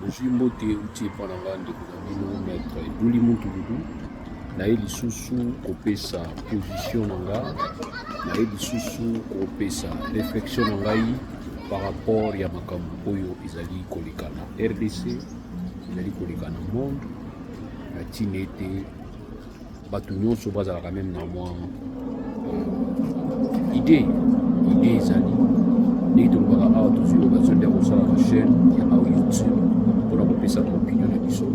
Mbote uti pananga ndeko bino maître Duli Muntuludu na ye lisusu kopesa position nanga na ye lisusu kopesa réflexion nangai par rapport ya makambo oyo ezali kolekana RDC ezali kolekana monde na tina ete bato nyonso bazalaka même na mwa idée ezali ndenge tolobaka awa tozwi occasion ya kosala na chaîne ya YouTube mpona kopesa opinion na biso.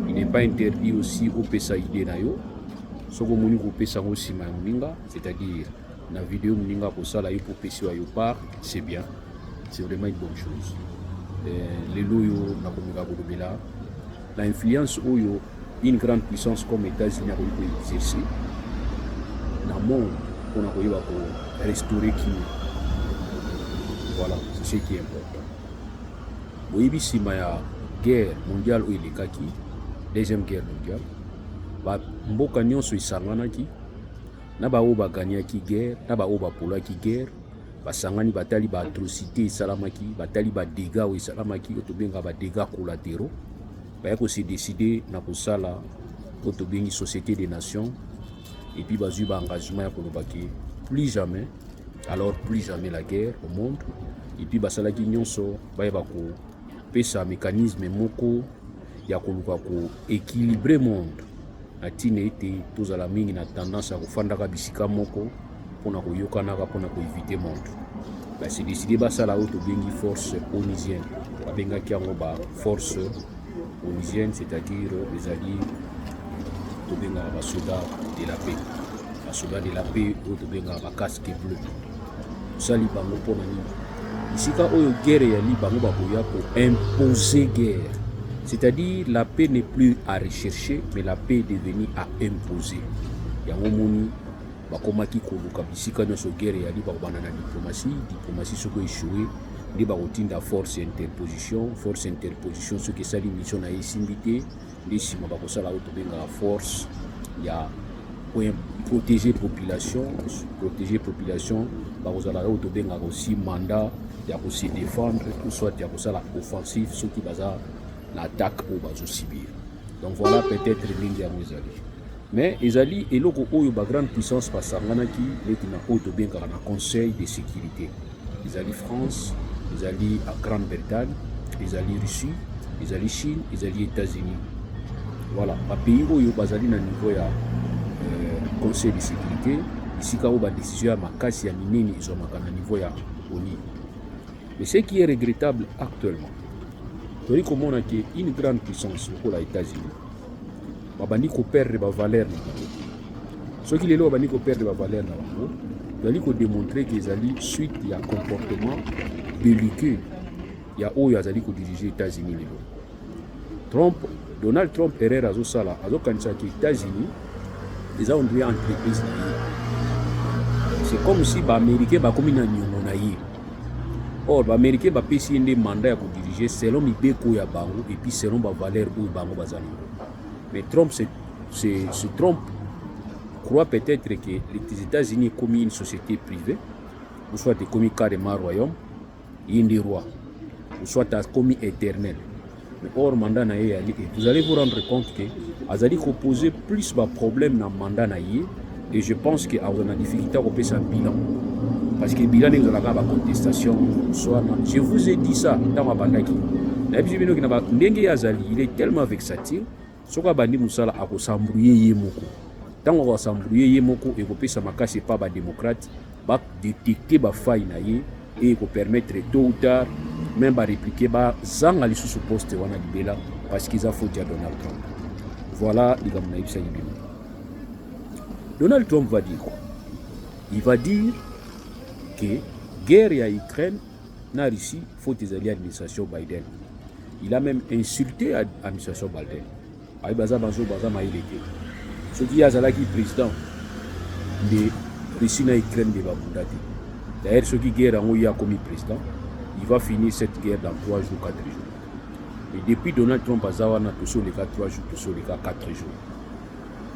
Il n'est pas interdit aussi opesa idée na yo soki omoni kopesa yango nsima ya moninga, c'est-à-dire na vidéo moninga kosala yo popesi wa yo part, c'est bien, c'est vraiment une bonne chose. Lelo oyo nakomeka kolobela la influence oyo une grande puissance comme États-Unis a exercer na monde mpona koyeba ko restaurer kino. Voilà, c'est ce qui est important. Boyebi nsima ya guerre mondiale oyo elekaki, deuxième guerre mondiale, mboka nyonso esanganaki na baoyo baganyaki guerre na baoyo bapolaki guerre, basangani batali baatrocité esalamaki, batali badégâts oyo esalamaki oyo tobenga badégâts collatéraux, baya kose décide na kosala oyo tobengi société des nations, et puis bazwi baengagement ya kolobaki plus jamais, alors plus jamais la guerre au monde, et puis basalaki nyonso bayeba kopesa mécanisme moko ya koluka ko équilibrer monde na tina ete tozala mingi na tendance ya kofandaka bisika moko mpona koyokanaka mpona koéviter monde. Basi décide basala oyo tobengi force onusienne, babengaki yango ba force onusienne, c'est-à-dire ezali tobengaka basoda de la paix, basoda de la paix oyo tobengaka bacasque bleu. Osali bango mpona nini? Isika oyo guerre yali bango bakoya ko imposer guerre, c'est-à-dire la paix n'est plus à rechercher mais la paix est devenue à imposer. Yango moni bakomaki koluka bisika nyonso guerre yali bakobanda na diplomatie soko échoué nde bakotinda force interposition soki esali mission na ye esimbi te nde nsima bakosala oyo tobengaka force ya protéger population bakozala oyo tobengaka aussi mandat ya se défendre ou soit ya kosala offensif soki baza na attaque oyo bazosibir. Donc voilà peut-être ndenge yango ezali, mais ezali eloko oyo bagrande puissance basanganaki neti na oyo tobengaka na conseil de sécurité. Ezali France, ezali Grande-Bretagne, ezali Russie, ezali Chine, ezali États-Unis. Voilà, bapays oyo bazali na niveau ya conseil de sécurité, isika oyo badécision ya makasi ya minene ezwamaka na niveau ya ONU. Mais ce qui est regrettable actuellement, toyei komona ke une grande puissance lokola États-Unis babandi koperdre bavaleur na bango. Soki lelo babandi koperdre bavaleur na bango, toyali kodémontrer ke ezali suite ya comportement belliqueux ya oyo azali kodirige États-Unis lelo. Donald Trump erreur azosala, azokanisa ke États-Unis eza ondrie entreprise na ye. C'est comme si baaméricain bakomi na niongo na ye. Or baaméricain bapesi ye nde mandat ya kodirige selon mibeko ya bango et puis selon bavaleur oyo bango baza nango. Mais Trump se trompe, croit peut-être que les États-Unis comme une société privée, ou soit comme carrément royaume, il y a des rois, ou soit comme éternel. Mais or mandat na ye, vous allez vous rendre compte que azali ko poser plus de problèmes dans mandat na ye, et je pense que on a difficulté à faire un bilan. Parce que le bilan est dans la contestation. Je vous ai dit ça dans ma bande. Il est tellement vexatif. Soka bandi musala akosambrouiller ye moko. Tant on va s'embrouiller ye moko et ko pesa makasi pas ba démocrate, ba détecter ba faille na ye et ko permettre tôt ou tard même ba répliquer ba zanga li sous poste wana libela parce qu'ils a faute à Donald Trump. Voilà les gars na ibisa yibima. Donald Trump va dire quoi? Il va dire que guerre ya Ukraine na Russie faut des alliés à l'administration Biden. Il a même insulté l'administration Biden. Aïe baza maïlete. Ce qui a zalaki président de Russie na Ukraine de Babundati. D'ailleurs ce qui guerre en a commis président, il va finir cette guerre dans 3 jours, 4 jours. Et depuis Donald Trump azawana tous les cas 3 jours, tous les cas 4 jours.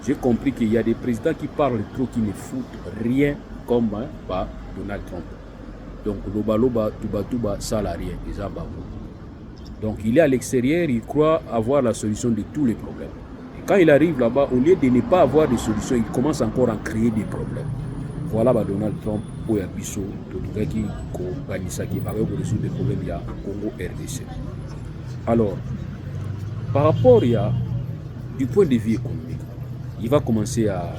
J'ai compris qu'il y a des présidents qui parlent trop, qui ne foutent rien comme Donald Trump. Donc loba tuba ça la rien, ils ont Donc il est à l'extérieur, il croit avoir la solution de tous les problèmes. Et quand il arrive là-bas, au lieu de ne pas avoir de solution, il commence encore à créer des problèmes. Voilà Donald Trump, Oya Bisso, Totugaki, Banisaki, avec résoudre des problèmes il y a Congo RDC. Alors, par rapport du point de vue économique, il va commencer à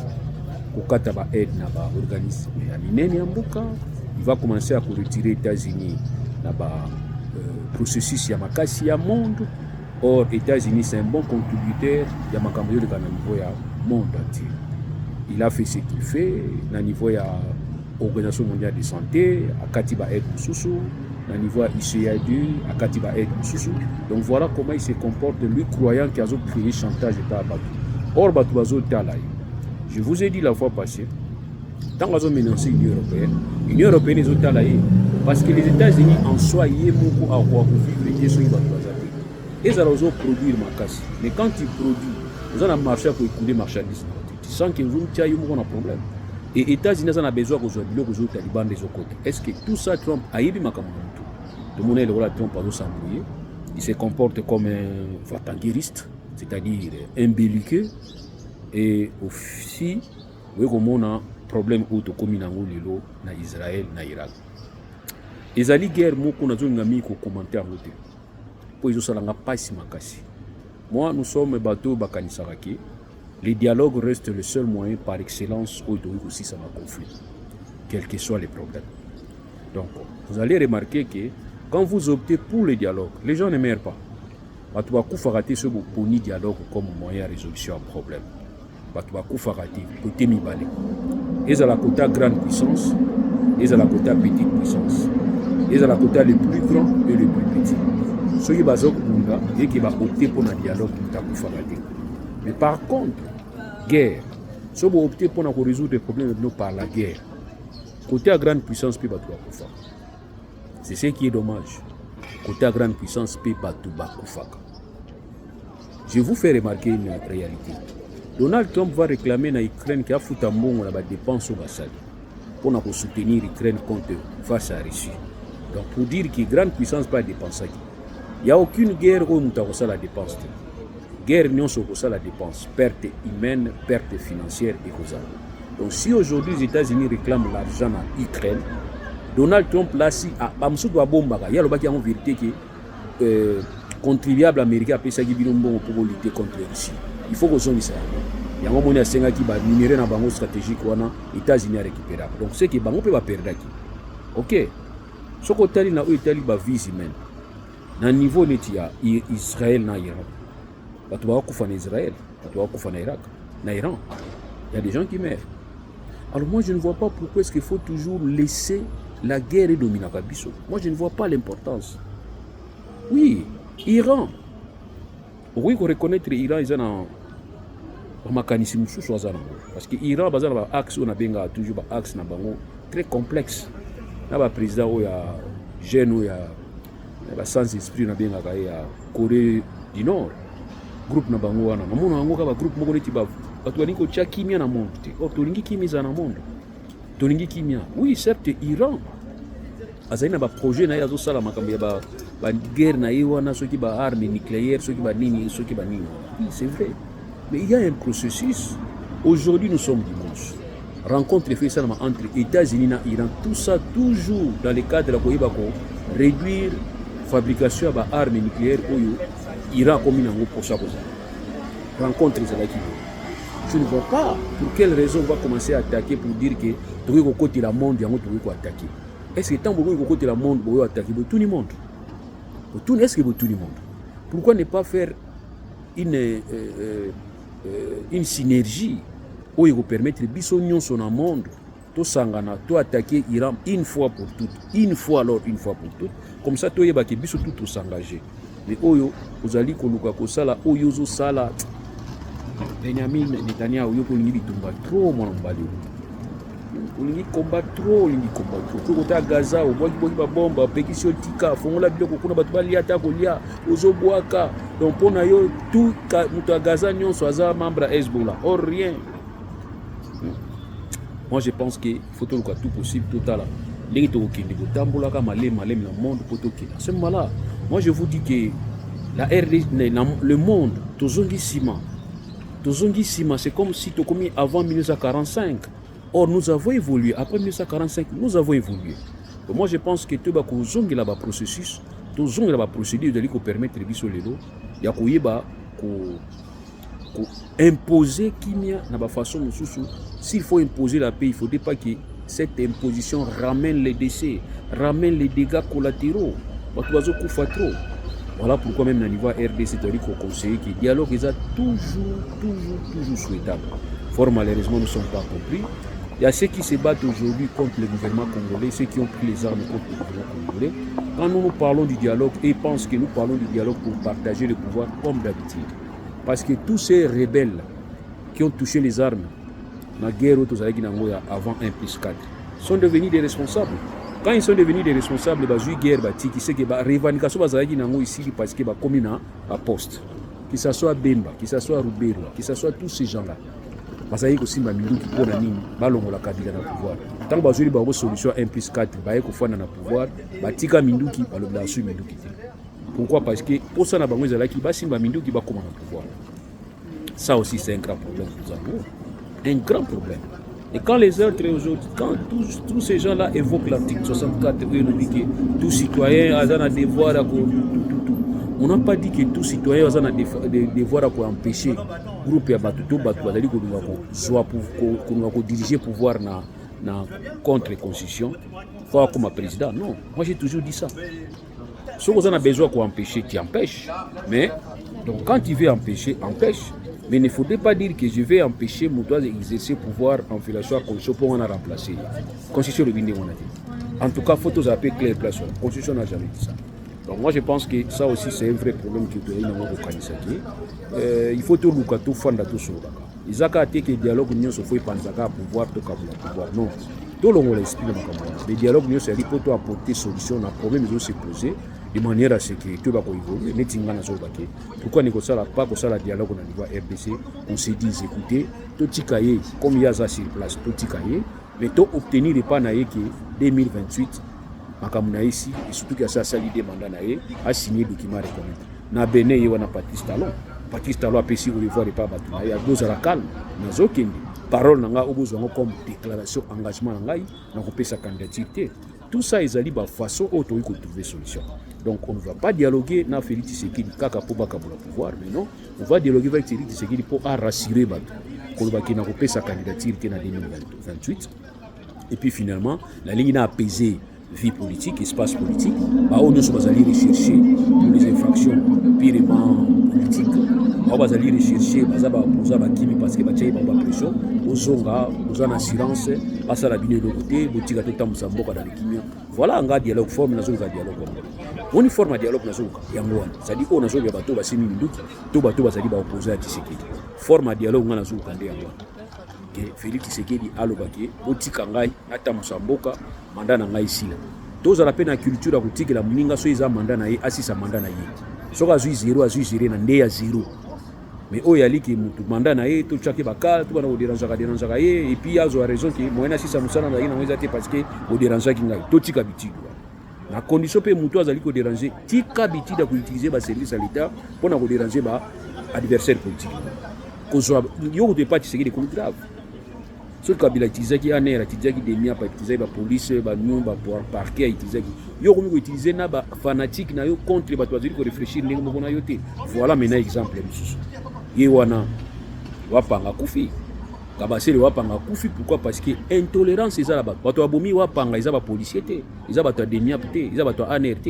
kokataba aide na ba organisme ya minene ya mboka, il va commencer à retirer États-Unis na ba processus ya makasi ya monde. Or États-Unis c'est un bon contributeur ya makambo yo na niveau ya monde entier. Il a fait ce qu'il fait na niveau ya Organisation mondiale de santé, akati ba aide mususu, na niveau ya ICA2, akati ba aide mususu. Donc voilà comment il se comporte, lui croyant qu'il a créé chantage par Batou. Or Batou bazo talay. Je vous ai dit la fois passée, tant qu'ils ont menacé l'Union européenne, ils ont talaye. Parce que les États-Unis en soi, ils ont à vivre les gens qui vont et ils ont produire ma casse. Mais quand ils produisent, ils ont un marché pour écouler les marchandises. Tu sens qu'ils ont un problème. Et les États-Unis ont besoin de Taliban des autres côtés. Est-ce que tout ça, Trump a eu ma caméra? Tout le monde est là, Trump a s'embrouiller. Il se comporte comme un vatanguériste, c'est-à-dire un belliqueux. Et aussi, vous voyez comment on a un problème autour na Israël, na Irak. Les alliés guerre, moi, qu'on a mis au commentaire pour ils ont pas si makasi. Moi, nous sommes bateau bakanisaraki. Le dialogue reste le seul moyen par excellence où il aussi ça va conflit, quels que soient les problèmes. Donc, vous allez remarquer que quand vous optez pour le dialogue, les gens ne meurent pas. Bateau va rater ce boni dialogue comme moyen de résolution à problème. Bateau va rater côté mibale. Ils ont la côté grande puissance, ils ont la côté petite puissance. Ils ont la côté le plus grand et le plus petit. Ceux qui vont opter pour un dialogue, mais par contre, guerre, ceux qui vont opter pour résoudre les problèmes par la guerre, côté à grande puissance, c'est ce qui est dommage. Côté à grande puissance, je vous fais remarquer une réalité. Donald Trump va réclamer à l'Ukraine qu'il y a foutu un bon la dépense au Bassal pour soutenir l'Ukraine contre face à la Russie. Donc pour dire que grande puissance pas dépenser. Il n'y a aucune guerre où nous avons la dépense. Guerre non sur la dépense, perte humaine, perte financière et causale. Donc si aujourd'hui les États-Unis réclament l'argent à l'Ukraine, Donald Trump là si à Bamsou doit bombarder, il y a le bac en vérité que contribuable américain a payé pour lutter contre la Russie. Il faut que ça. Il y a un moment qui va numérer dans bango stratégique wana États-Unis à récupérer. Donc c'est que bango peut pas perdre qui. OK. Ce côté là où Italie va vise même. Na niveau netia Israël na Iran. Batu ba kufa na Israël, batu ba kufa na Irak, na Iran. Il y a des gens qui meurent. Alors moi je ne vois pas pourquoi est-ce qu'il faut toujours laisser la guerre dominer Kabiso. Moi je ne vois pas l'importance. Oui, Iran. Oui, qu'on reconnaître l'Iran, ils ont un mécanisme parce que l'Iran a un axe, on a toujours un axe très complexe. Il y a un président qui a jeune, qui a sans esprit, qui a Corée du Nord. Groupe na bango wana. Namona bango ka groupe moko neti ba batu balingo tia kimia na monde te. Oh tolingi kimia na monde. Tolingi kimia. Oui, certes Iran azali na ba projet na yazo sala makambo ya ba guerre na wana soki ba arme nucléaire, soki ba nini, soki ba nini. Oui, c'est vrai. Mais il y a un processus. Aujourd'hui nous sommes dimanche. Rencontre fait ça entre États-Unis et Iran. Tout ça toujours dans le cadre de la Koyibako réduire fabrication de armes nucléaires oyo Iran comme une pour ça. Rencontre les Alaki. Je ne vois pas pour quelle raison on va commencer à attaquer pour dire que tout le côté la monde, il y a un attaquer. Est-ce que tant que le côté la monde, on va attaquer tout le monde? Est-ce que tout le monde? Pourquoi ne pas faire une synergie où il va permettre bisognon son monde, tout sangana, tout attaquer Iran une fois pour toutes, une fois pour toutes, comme ça tout yeba que biso tout s'engager. Mais oyo ozali koluka ko sala oyo zo sala Benjamin Netanyahu yo ko lingi tumba trop mon mbali. Olingi combat trop. Tout à Gaza, au bois qui bombe, pétition tika, font la biloko kuna batu bali ata kolia, ozo boaka. Donc pour na yo tout muta Gaza nyon soza membre Hezbollah. Or rien. Moi je pense que faut tout le tout possible total. Les to kindi ko tambola ka malem na monde poto kina. C'est malade. Moi je vous dis que la RDC, le monde, tozongissima, c'est comme si tu commis avant 1945. Or, nous avons évolué. Après 1945, nous avons évolué. Donc, moi, je pense que tu vas là bas processus, tu là bas procédure de qui permettre biso lelo, ya koyeba ko imposer kimia na ba façon mususu. S'il faut imposer la paix, il ne faudrait pas que cette imposition ramène les décès, ramène les dégâts collatéraux. Voilà pourquoi même au niveau RDC, c'est-à-dire qu'on conseille que le dialogue est toujours souhaitable. Fort malheureusement, nous ne sommes pas compris. Il y a ceux qui se battent aujourd'hui contre le gouvernement congolais, ceux qui ont pris les armes contre le gouvernement congolais. Quand nous parlons du dialogue, ils pensent que nous parlons du dialogue pour partager le pouvoir comme d'habitude. Parce que tous ces rebelles qui ont touché les armes dans la guerre avant 1+4 sont devenus des responsables. Quand ils sont devenus des responsables, ils ont guerre, qui sait que la revendication ici parce qu'ils ont commis à poste. Que ce soit Bemba, que ce soit Rubero, que ce soit tous ces gens-là. Parce qu'ils ont aussi mis le pouvoir. Tant que ils ont une solution 1+4, ils ont le pouvoir, ils ont Minduki, Minduki. Pourquoi? Parce que pour ça, ils ont Minduki va comment le pouvoir. Ça aussi, c'est un grand problème pour nous avons. Un grand problème. Et quand les autres aujourd'hui, quand tous ces gens-là évoquent l'article 64, tout citoyen a un devoir à on n'a pas dit que tout citoyen a un devoir à empêcher le groupe à diriger le pouvoir contre la constitution, comme président. Non, moi j'ai toujours dit ça. Si on a besoin d'empêcher, tu empêches. Mais donc quand tu veux empêcher, empêche. Mais il ne faudrait pas dire que je vais empêcher mon droit d'exercer le pouvoir en violation de la Constitution pour en remplacer. La Constitution de Bindé, on a dit. En tout cas, il faut tous appeler clair place. La Constitution n'a jamais dit ça. Donc moi je pense que ça aussi c'est un vrai problème que tu as dans le Kanisaki. Il faut tout le monde faire tout ça. Ils ont dit que le dialogue union se fait penser à pouvoir, tout le pouvoir. Non. Tout le monde l'explique dans le Cameroun. Le dialogue union c'est pour apporter solution à un problème qui se poser. De manière à ce que tout va évoluer. Pourquoi ne pas le dialogue au niveau RDC? On s'est dit, écoutez, tout tikaye, comme il y a ça sur place, tout tikaye, mais tout obtenir les panaïs que 2028, ici, et surtout qu'il y a ça l'idée mandat a signé le document reconnaître. Na Bénin, il y a Patrice Talon. Patrice Talon a péché au revoir et pas battu. Il y a deux à la calme. Nous avons parole comme déclaration, engagement, nous avons sa candidature. Tout ça, ils ont dit façon où on trouver solution. Donc on ne va pas dialoguer avec Félix Tshisekedi kaka pour le pouvoir, mais non, on va dialoguer avec Félix Tshisekedi pour rassurer Bato. Qu'on va sa candidature en 2028. Et puis finalement, la ligne a apaisé vie politique, espace politique. On va aller rechercher pour les infractions purement politiques. On va aller rechercher parce que la pression, aux assurances, passer à la bine de côté, boutique à tout dans le Kimia. Voilà un dialogue, forme un dialogue. On y forme un dialogue, c'est-à-dire qu'on a joué à bateau, c'est minutes, tout bateau va s'allier opposé à Tshisekedi. Forme un dialogue, on a joué à Félix Tshisekedi à l'obaki, boutique à Ngai, Nata Moussamboka, mandat à Ngai ici. Tous à la peine la culture à boutique, la Mouninga, soit ils ont mandat à Ngai, assis à mandat à Ngai. Soit à 0, Nandé à 0. Mais il y a qui mandat na tout chaque bakal tout va déranger et puis il y a raison que moi si ça nous ça na parce que au déranger qui ngai tout tika habitude la condition pe muto azali ko déranger tika habitude à utiliser ba service à l'état pour na ko déranger ba adversaire politique ko zo yo de pas c'est des grave sur Kabila utiliser anera utiliser demia pa utiliser ba police ba nyumba pour parquet utiliser yo ko utiliser na ba fanatique na yo contre ba toazili ko réfléchir ndenge mo na yo te voilà maintenant exemple mususu Yewana wapanga kufi kabasele wapanga kufi pourquoi parce que intolérance eza là-bas bato abomi wapanga eza ba policier te eza bato demiap te eza bato ANRT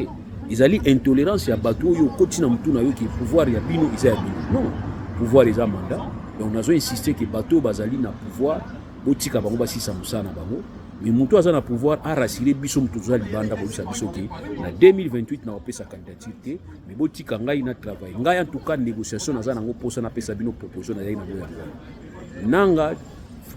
ezali intolérance ya bato oyo kotina mutu na yo ki pouvoir ya bino eza ya bino non pouvoir eza mandat donc nazo insister que bato bazali na pouvoir botika bango basisa musana bango mais mutu aza na pouvoir a rassurer biso mutu za libanda ko bisa biso ke na 2028 na opesa candidature te mais botika ngai na travail ngai en tout cas négociation naza nango posa na pesa bino proposition na yango nanga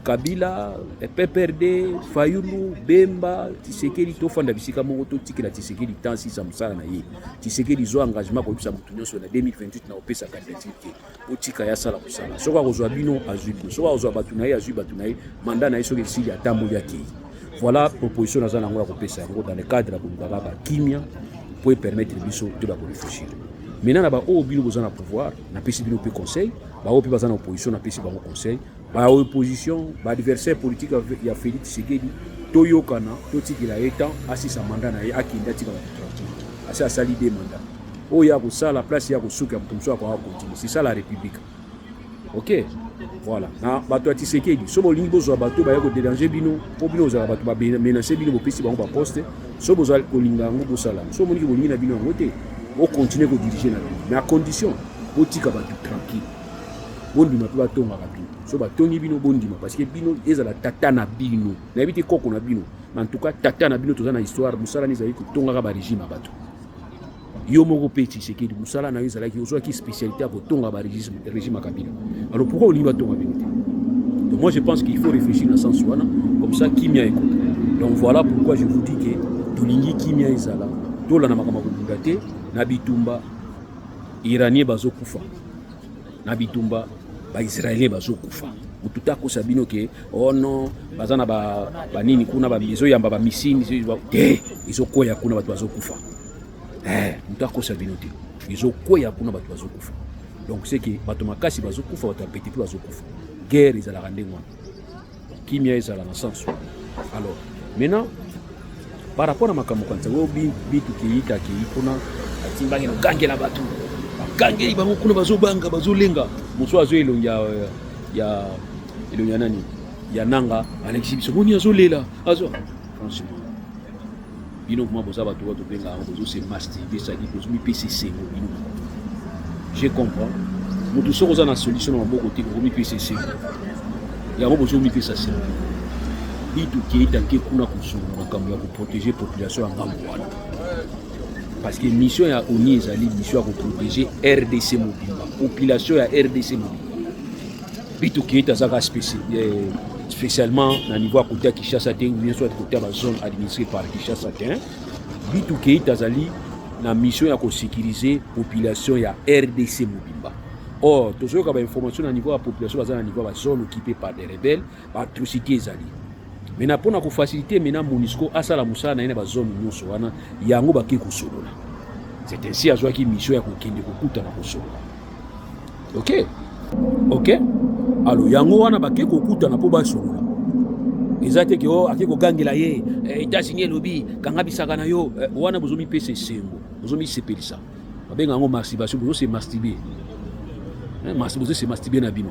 Kabila PPRD Fayulu Bemba Tshisekedi to fanda bisika mongo to tikela Tshisekedi tansi sa musala na ye Tshisekedi zo engagement ko bisa mutu nyonso na 2028 na opesa candidature te botika ya sala musala soka kozwa bino azubi soka kozwa batu na ye azubi batu na ye mandat na ye soki sili atambo ya ki. Voilà proposition dans le cadre de la Kimia pour permettre de réfléchir. maintenant ba o bino besoin na pouvoir na pesi bino pe conseil ba o pe besoin na opposition na pesi bango conseil ba opposition ba adversaire politique ya Félix Tshisekedi toyokana totikila eta asisa mandat na ye akinda tika ba tranquille asa sali des mandats o ya ko sala place ya ko suka mutumso kwa continuer c'est ça la république. OK, voilà na bato ya Tshisekedi so bolingi bozwa bato ba ya ko déranger bino po bino za bato ba menacer bino bopesi bango ba poste so bozwa kolinga ngo bosala so moniki bolingi na bino ngote o continuer ko diriger na bino mais à condition botika bato tranquille bondima pe batonga ka bino so batongi bino bondima parce que bino ezala tata na bino na ebite koko na bino mais en tout cas tata na bino toza na histoire musala ni zali ko tonga ka ba régime bato yo moko pe Tshisekedi musala na yo ezala ki ozo ki spécialité ko tonga ba régime Kabila. Alors pourquoi on y va tonga bino? Donc moi je pense qu'il faut réfléchir dans ce sens là comme ça kimia écoute. Donc voilà pourquoi je vous dis que tolingi kimia ezala tola na makama kundate na bitumba iranien bazokufa na bitumba ba israélien bazokufa mututa ko sabino ke oh non bazana ba nini kuna ba mizo yamba ba misini izokoya kuna batu bazokufa mututa ko sabino te izokoya kuna batu bazokufa. Donc c'est que batu makasi bazokufa batu petit peu bazokufa guerre ezala randengwa kimia ezala na sens. Alors maintenant par rapport à makambo kanza wo bitu kiita kiipona atimbangi no gangela batu gangeli bango kuna bazobanga bazolenga muso azo elongia ya elongia nani ya nanga alexhibition moni azolela azo franchement bino kuma boza batu bato benga bozo se masturber ça dit bozo mi PCC bino je comprends mutu soko za na solution na boko te ko mi PCC ya bozo mi PCC bitu kiita ke kuna kusuru makambo ya protéger population ya ngambo wana parce que mission ya ONU ezali mission ya protéger RDC mobimba population ya RDC mobimba bitu kiita zaka spécialement na niveau à côté Kinshasa te ou bien soit côté la zone administrée par Kinshasa te bitu kiita zali na mission ya ko sécuriser population ya RDC mobimba. Or toujours ka ba information na niveau ya population bazana na niveau ya zone occupée par des rebelles ba atrocité ezali. Maintenant pour na ko faciliter maintenant MONUSCO asala musala na ene ba zone nyonso wana yango ba ke ko solola. C'est ainsi azwa ki mission ya ko kende ko kuta na ko solola. OK, alors yango wana ba ke ko kuta na po ba solola. Ezate ke o akiko gangela ye États-Unis lobby kanga bisaka na yo wana bozomi pese sengo bozomi sepelisa babenga ngo masturbation bozo se masturber bozo se masturber na bino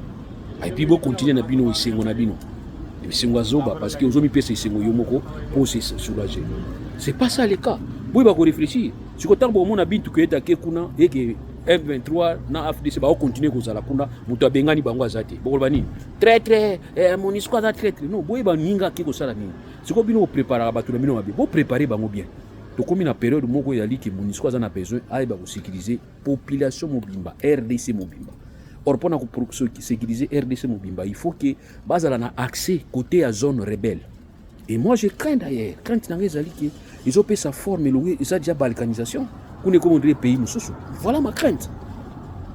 et puis bo continuer na bino sengo na bino sengo azoba parce que ozomi pese sengo yo moko pour se soulager. C'est pas ça le cas. Boy ba ko réfléchir si ko tango mona bintu ke eta ke kuna et que M23 na AFDC ba continuer ko zala kuna muto abengani bango azate bokolo bani très MONUSCO za très non boy ba ninga ke ko sala nini siko bino préparer ba tout na bino mabe bo préparer bango bien to komi na période moko ya liki MONUSCO za na besoin ay ba ko sécuriser population mobimba RDC mobimba. Or pour sécuriser RDC mobimba il faut que bazala na accès côté à zone rebelle. Et moi je crains d'ailleurs quand dans les alliés ils ont fait sa forme et ça déjà balkanisation. Kune comme on pays mususu. Voilà ma crainte.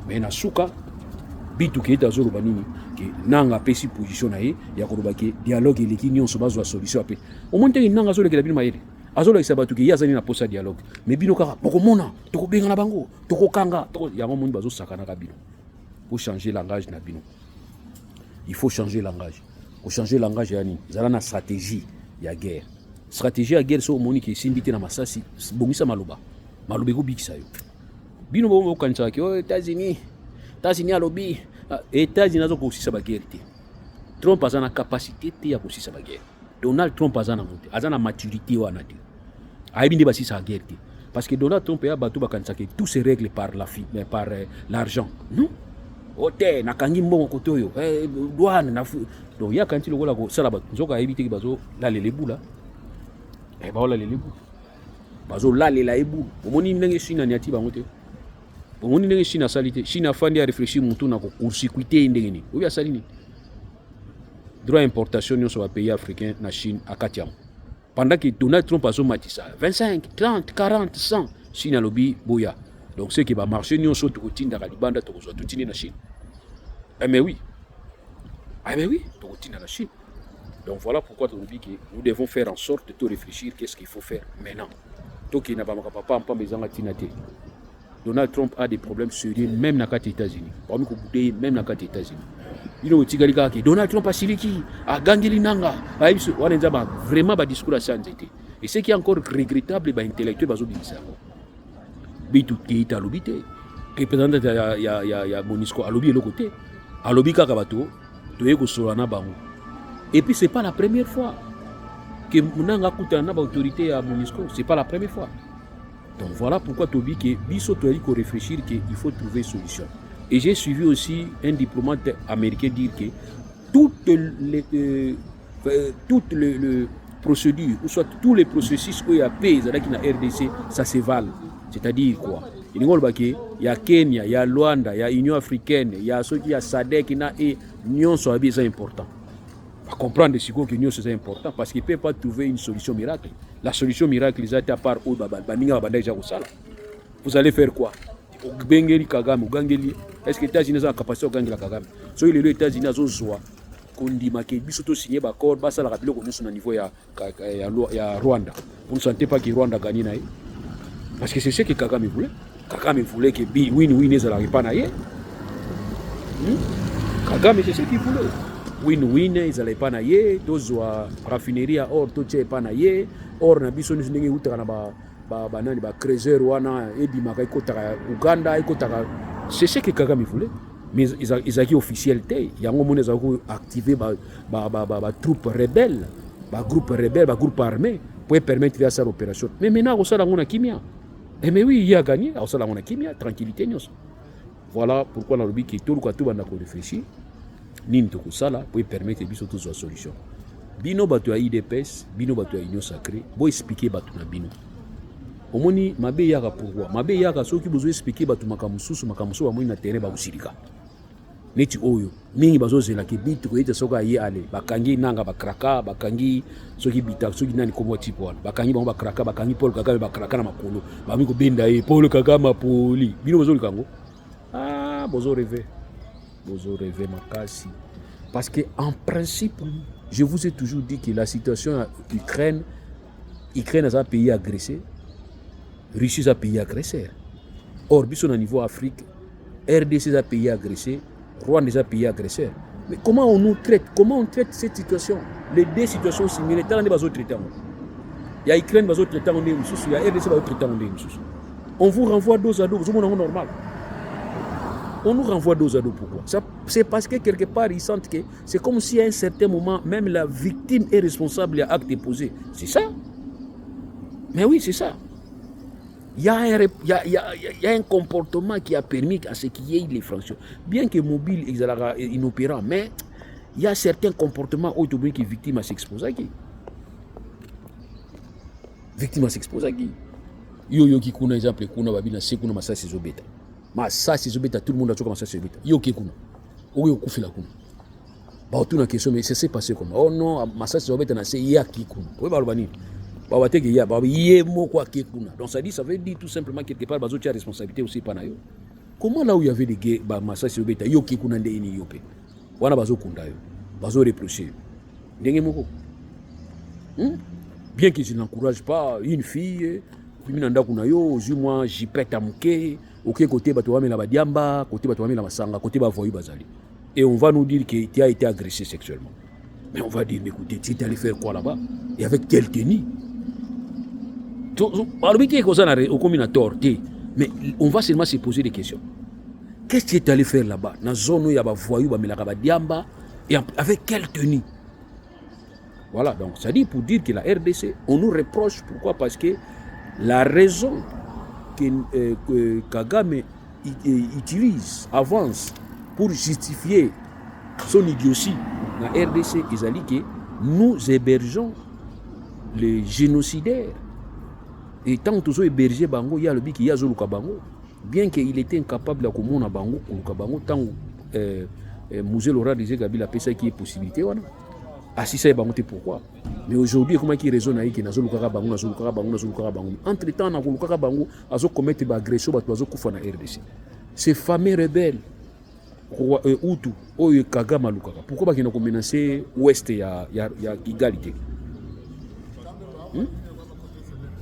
Mais na suka bitu ke ta zoro banini ke nanga pesi position na ye ya ko ke dialogue eleki nyonso bazwa solution ape. O monte nanga zolo ke la bino mayele. Azola isabatu ke yazani na posa dialogue. Mais bino kaka bokomona to ko benga na bango to ko kanga to ya mo bazo sakana ka bino. Pour changer langage na bino. Il faut changer langage. Pour changer langage yani zala na stratégie ya guerre. Stratégie ya guerre so moni ke simbite na masasi bongisa maloba. Malobe ko bikisa yo bino bo kanisa ki États-Unis alobi États-Unis azo ko sisa ba guerre te. Trump azana capacité te ya ko sisa ba guerre. Donald Trump azana monte azana maturité wana te aibi ndi ba sisa guerre te parce que Donald Trump ya bato ba kanisa ki tout se règle par l'argent non ote na kangi mbongo koto yo douane na donc ya kanti lokola ko sala ba nzoka aibi te ki bazo la lelebula ba la lelebula bazo lalela ebu omoni ndenge Chine ni ati bango te omoni ndenge Chine salite Chine afandi a réfléchir mutu na ko court-circuiter ndenge ni obi asali ni droit importation nyonso ba pays africain na Chine akatiam pendant que Donald Trump azo matisa 25 30 40 100 Chine lobby boya donc c'est que ba marché nyonso to kotinda ka libanda to kozwa totini na Chine mais oui to kotinda na Chine. Donc voilà pourquoi nous devons faire en sorte de réfléchir qu'est-ce qu'il faut faire maintenant. Toki na ba papa en pas bezanga tinate. Donald Trump a des problèmes sérieux, même dans les États-Unis. Parmi les même dans les États-Unis. Il y a Donald Trump a siliki, a gangeli nanga, vraiment un discours à santé. Et ce qui est encore regrettable, c'est intellectuel bazo bisa. Bitu Keita lobité. Représentant ya Monisco a lobby de l'autre côté. A lobby kaka bato, toye ko solana bango. Et puis c'est pas la première fois que Mounanga Koutana autorité à Monisco, c'est pas la première fois. Donc voilà pourquoi Tobi que biso toyi ko réfléchir qu'il faut trouver une solution. Et j'ai suivi aussi un diplomate américain dire que toutes les procédures, ou soit tous les processus où il y a pays dans la RDC, ça se valent. C'est-à-dire quoi? Il y a Kenya, il y a Luanda, il y a Union africaine, il y a ceux qui a SADC, il y a l'Union soit bien important. On va comprendre ce que l'Union c'est important parce qu'il ne peut pas trouver une solution miracle. La solution miracle, ils ont été à part au Babal. Vous allez faire quoi? Bengeli Kagame, Gangeli. Est-ce que les États-Unis ont la capacité de gagner la Kagame? Si les États-Unis ont besoin qu'on dit que biso signé d'accord, ça la rappeler qu'on est au niveau ya Rwanda. Vous ne sentez pas que Rwanda gagne naï? Parce que c'est ce que Kagame voulait. Kagame voulait que win-win ne s'arrive pas naïe. Kagame c'est ce qu'il voulait. Win-win ils n'allaient pas naïe. Dozoa raffinerie à or, tout est pas naïe. Or na biso ni ngi utaka na ba creuser wana ebimaka ikotaka Uganda ikotaka. C'est ce que Kagame voulait. Mais ils ont officialité. Il y a un moment où ils ont activé des troupes rebelles, des groupes rebelles, des groupes armés pour permettre de faire l'opération. Mais maintenant, on a Kimia. Et mais oui, il a gagné. On a Kimia, tranquillité. Voilà pourquoi on a dit que tout le monde a réfléchi. Nous avons pour permettre de faire toute solution. Bino batu ya IDPS, bino batu ya Union Sacrée, bo expliquer batu na bino. Omoni mabe yaka pourquoi? Mabe yaka soki bozo expliquer batu makamususu wa moni na terrain ba usirika. Neti oyo mingi bazozela ke bitu ko ite soka ye ale bakangi nanga bakraka bakangi soki bita soki nani komo tipo wana bakangi bango bakraka bakangi Paul Kagame bakraka na makolo bami ko benda ye Paul Kagame poli bino bozo likango bozo rêver makasi parce que en principe je vous ai toujours dit que la situation en Ukraine est un pays agressé, Russie est un pays agresseur. Or biso na niveau Afrique RDC est un pays agressé, Rwanda est un pays agresseur. Mais comment on nous traite? Comment on traite cette situation? Les deux situations similaires, il y a des choses traitées. Il y a Ukraine qui est traitée en deux, il y a RDC qui est traitée en deux. On vous renvoie dos à dos, vous êtes normal. On nous renvoie dos à dos, pourquoi? C'est parce que quelque part, ils sentent que c'est comme si à un certain moment, même la victime est responsable de l'acte posé. C'est ça? Mais oui, c'est ça. Il y a un comportement qui a permis à ce qu'il y ait les fractions. Bien que mobile est inopérant, mais il y a certains comportements où qui est victime à s'exposer à qui. Victime à s'exposer à qui. Yo qui kuna exemple kuna babina sekuna masasi zobeta. Masasi zobeta tout le monde a choqué masasi zobeta. Yo qui kuna. Oyo kufila kuna. Ba tu na question mais c'est s'est passé comment? Oh non, masasi zobeta na c'est ya qui kuna. Oui ba lobani. Donc ça veut dire tout simplement quelque part bazo tia responsabilité aussi pana yo. Comment là où il y avait des guerres ba masasi obeta yo ki kuna ndeni yope. Wana bazo kunda yo. Bazo reprocher. Ndenge moko. Bien que je n'encourage pas une fille puis nanda kuna yo, moi j'y prête à muke, OK côté bato wa mela badiamba, côté bato wa mela masanga, côté ba voyu bazali. Et on va nous dire que tu as été agressé sexuellement. Mais on va dire mais écoutez, tu es allé faire quoi là-bas? Et avec quelle tenue? Mais on va seulement se poser des questions. Qu'est-ce que tu es allé faire là-bas? Dans la zone où il y a des voyous, et avec quelle tenue? Voilà, donc ça dit pour dire que la RDC, on nous reproche. Pourquoi? Parce que la raison que Kagame utilise, avance pour justifier son idiotie dans la RDC, ils ont dit que nous hébergeons les génocidaires. Et tant que nous hébergé Bango, il y a le bic qui y a Zoluka Bango. Bien qu'il était incapable de commander Bango, tant que Mouzé Laura disait qu'il a pensé qu'il y a possibilité. Si ça est Bango, pourquoi? Mais aujourd'hui, comment il raisonne avec Zoluka Bango, Zoluka Bango, Zoluka Bango? Entre-temps, Zoluka Bango a commettre des agressions à la RDC. Ces fameux rebelles, Hutu, Oyo Kagame Lukaka, pourquoi ils ont menacé l'Ouest et l'égalité?